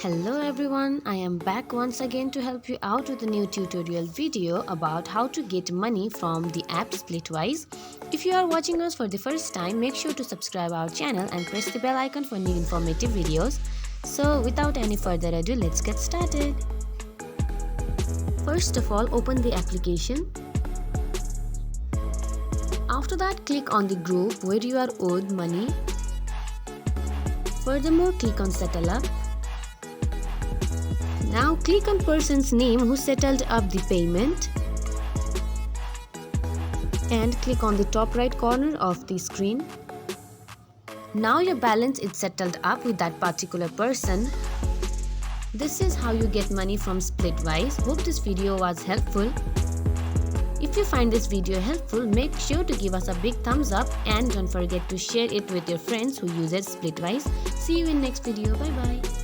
Hello everyone, I am back once again to help you out with a new tutorial video about how to get money from the app Splitwise. If you are watching us for the first time, make sure to subscribe our channel and press the bell icon for new informative videos. So without any further ado, let's get started. First of all, open the application. After that, click on the group where you are owed money. Furthermore, click on Settle Up. Now click on person's name who settled up the payment and click on the top right corner of the screen. Now your balance is settled up with that particular person. This is how you get money from Splitwise. Hope this video was helpful. If you find this video helpful, make sure to give us a big thumbs up and don't forget to share it with your friends who uses Splitwise. See you in next video. Bye bye.